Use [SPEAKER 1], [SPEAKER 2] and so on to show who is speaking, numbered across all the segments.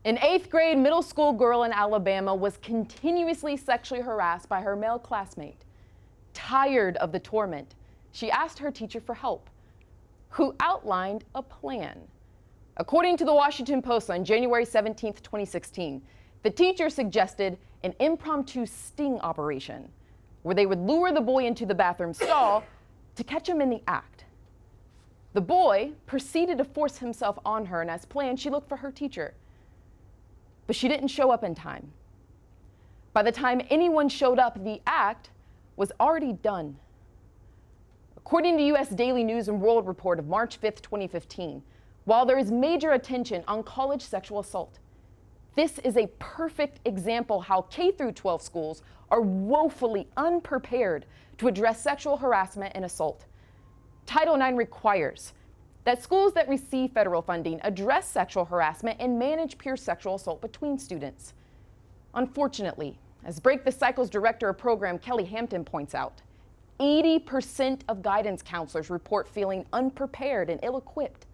[SPEAKER 1] An 8th grade middle school girl in Alabama was continuously sexually harassed by her male classmate. Tired of the torment, she asked her teacher for help, who outlined a plan. According to the Washington Post on January 17, 2016, the teacher suggested an impromptu sting operation where they would lure the boy into the bathroom stall to catch him in the act. The boy proceeded to force himself on her, and as planned, she looked for her teacher. But she didn't show up in time. By the time anyone showed up, the act was already done. According to U.S. Daily News and World Report of March 5, 2015, while there is major attention on college sexual assault, this is a perfect example how K-12 schools are woefully unprepared to address sexual harassment and assault. Title IX requires that schools that receive federal funding address sexual harassment and manage peer sexual assault between students. Unfortunately, as Break the Cycle's director of program Kelly Hampton points out, 80% of guidance counselors report feeling unprepared and ill-equipped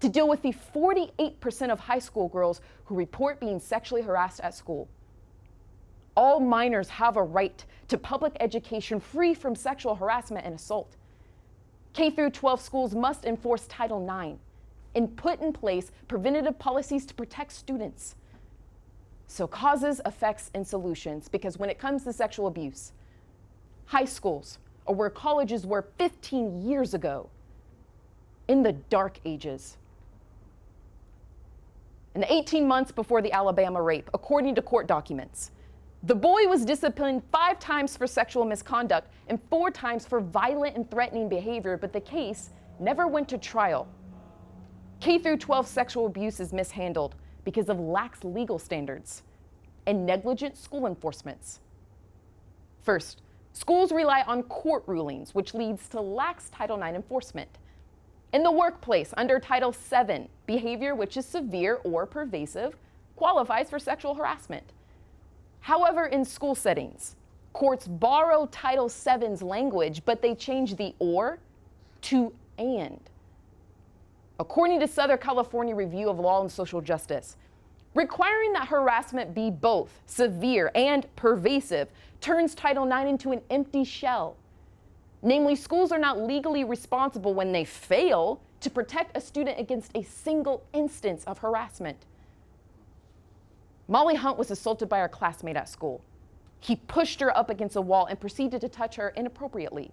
[SPEAKER 1] to deal with the 48% of high school girls who report being sexually harassed at school. All minors have a right to public education free from sexual harassment and assault. K-12 schools must enforce Title IX and put in place preventative policies to protect students. So causes, effects, and solutions, because when it comes to sexual abuse, high schools are where colleges were 15 years ago, in the dark ages. In the 18 months before the Alabama rape, according to court documents, the boy was disciplined 5 times for sexual misconduct and 4 times for violent and threatening behavior, but the case never went to trial. K-12 sexual abuse is mishandled because of lax legal standards and negligent school enforcements. First, schools rely on court rulings, which leads to lax Title IX enforcement. In the workplace, under Title VII, behavior which is severe or pervasive qualifies for sexual harassment. However, in school settings, courts borrow Title VII's language, but they change the or to and. According to Southern California Review of Law and Social Justice, requiring that harassment be both severe and pervasive turns Title IX into an empty shell. Namely, schools are not legally responsible when they fail to protect a student against a single instance of harassment. Molly Hunt was assaulted by her classmate at school. He pushed her up against a wall and proceeded to touch her inappropriately.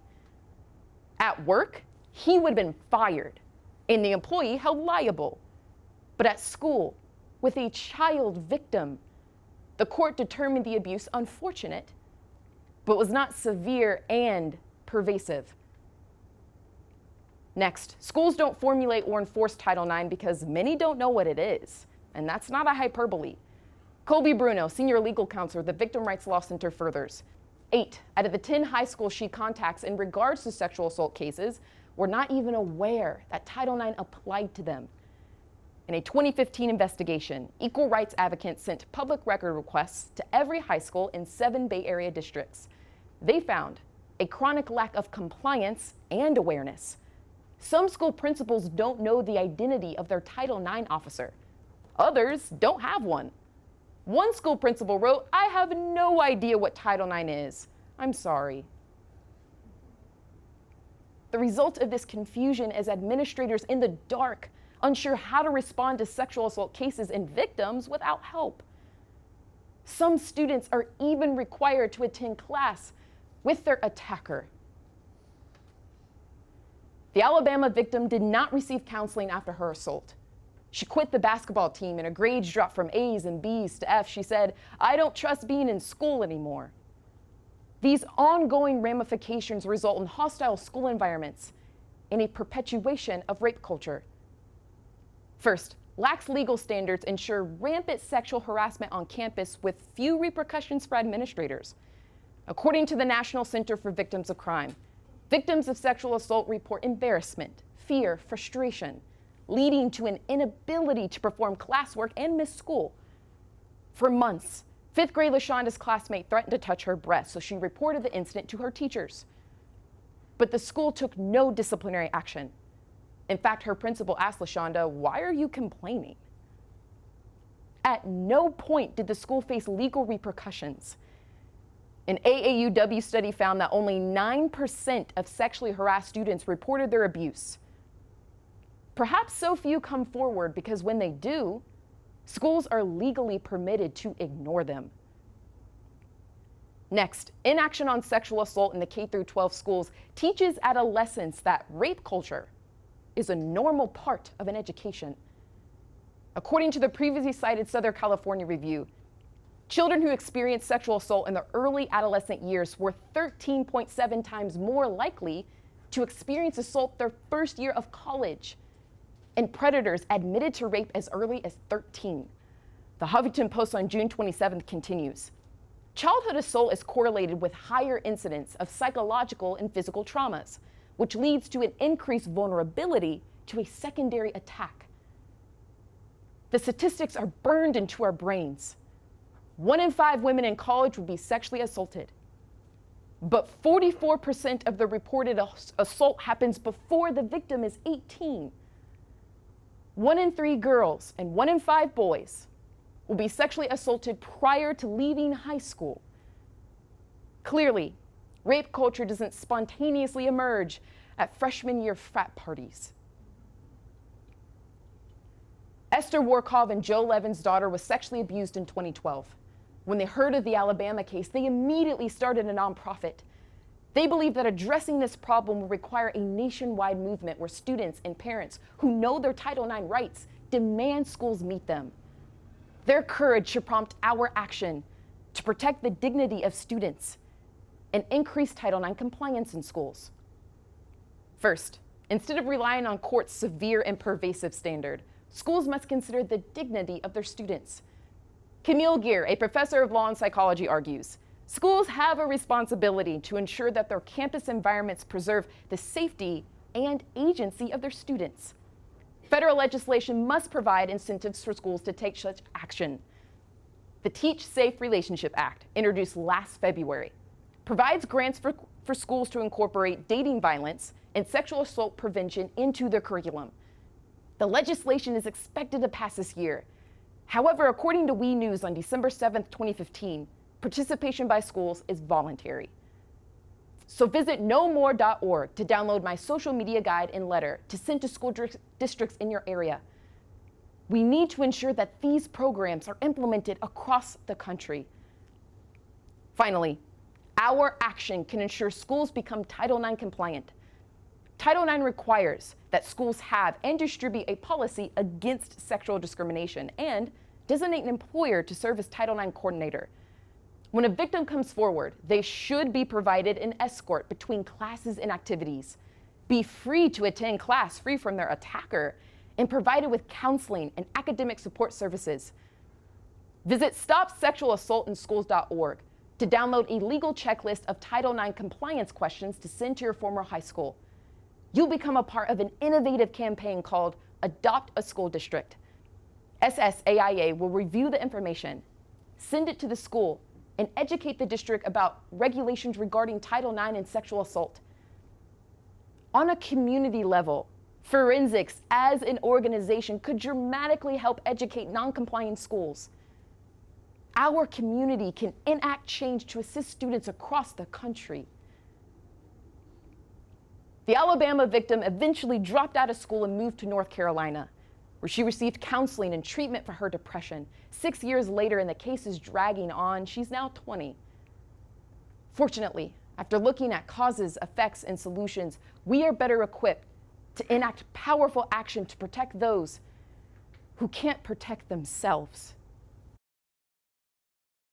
[SPEAKER 1] At work, he would have been fired and the employee held liable. But at school, with a child victim, the court determined the abuse unfortunate, but was not severe and pervasive. Next, schools don't formulate or enforce Title IX because many don't know what it is, and that's not a hyperbole. Colby Bruno, senior legal counselor at the Victim Rights Law Center, furthers. 8 out of the 10 high schools she contacts in regards to sexual assault cases were not even aware that Title IX applied to them. In a 2015 investigation, equal rights advocates sent public record requests to every high school in 7 Bay Area districts. They found a chronic lack of compliance and awareness. Some school principals don't know the identity of their Title IX officer. Others don't have one. One school principal wrote, "I have no idea what Title IX is. I'm sorry." The result of this confusion is administrators in the dark, unsure how to respond to sexual assault cases and victims without help. Some students are even required to attend class with their attacker. The Alabama victim did not receive counseling after her assault. She quit the basketball team and her grades dropped from A's and B's to F's. She said, "I don't trust being in school anymore." These ongoing ramifications result in hostile school environments and a perpetuation of rape culture. First, lax legal standards ensure rampant sexual harassment on campus with few repercussions for administrators. According to the National Center for Victims of Crime, victims of sexual assault report embarrassment, fear, frustration, leading to an inability to perform classwork and miss school. For months, 5th grade LaShonda's classmate threatened to touch her breast, so she reported the incident to her teachers. But the school took no disciplinary action. In fact, her principal asked LaShonda, "Why are you complaining?" at no point did the school face legal repercussions. An AAUW study found that only 9% of sexually harassed students reported their abuse. Perhaps so few come forward because when they do, schools are legally permitted to ignore them. Next, inaction on sexual assault in the K-12 schools teaches adolescents that rape culture is a normal part of an education. According to the previously cited Southern California review, children who experienced sexual assault in their early adolescent years were 13.7 times more likely to experience assault their first year of college, and predators admitted to rape as early as 13. The Huffington Post on June 27th continues. Childhood assault is correlated with higher incidence of psychological and physical traumas, which leads to an increased vulnerability to a secondary attack. The statistics are burned into our brains. 1 in 5 women in college will be sexually assaulted. But 44% of the reported assault happens before the victim is 18. 1 in 3 girls and 1 in 5 boys will be sexually assaulted prior to leaving high school. Clearly, rape culture doesn't spontaneously emerge at freshman year frat parties. Esther Workov and Joe Levin's daughter was sexually abused in 2012. When they heard of the Alabama case, they immediately started a nonprofit. They believe that addressing this problem will require a nationwide movement where students and parents who know their Title IX rights demand schools meet them. Their courage should prompt our action to protect the dignity of students and increase Title IX compliance in schools. First, instead of relying on courts' severe and pervasive standard, schools must consider the dignity of their students. Camille Gear, a professor of law and psychology, argues, schools have a responsibility to ensure that their campus environments preserve the safety and agency of their students. Federal legislation must provide incentives for schools to take such action. The Teach Safe Relationship Act, introduced last February, provides grants for schools to incorporate dating violence and sexual assault prevention into their curriculum. The legislation is expected to pass this year. However, according to WE News on December 7, 2015, participation by schools is voluntary. So visit knowmore.org to download my social media guide and letter to send to school districts in your area. We need to ensure that these programs are implemented across the country. Finally, our action can ensure schools become Title IX compliant. Title IX requires that schools have and distribute a policy against sexual discrimination and designate an employer to serve as Title IX coordinator. When a victim comes forward, they should be provided an escort between classes and activities, be free to attend class free from their attacker, and provided with counseling and academic support services. Visit StopSexualAssaultInSchools.org to download a legal checklist of Title IX compliance questions to send to your former high school. You'll become a part of an innovative campaign called Adopt a School District. SSAIA will review the information, send it to the school, and educate the district about regulations regarding Title IX and sexual assault. On a community level, forensics as an organization could dramatically help educate non-compliant schools. Our community can enact change to assist students across the country. The Alabama victim eventually dropped out of school and moved to North Carolina, where she received counseling and treatment for her depression. 6 years later, and the case is dragging on, she's now 20. Fortunately, after looking at causes, effects, and solutions, we are better equipped to enact powerful action to protect those who can't protect themselves.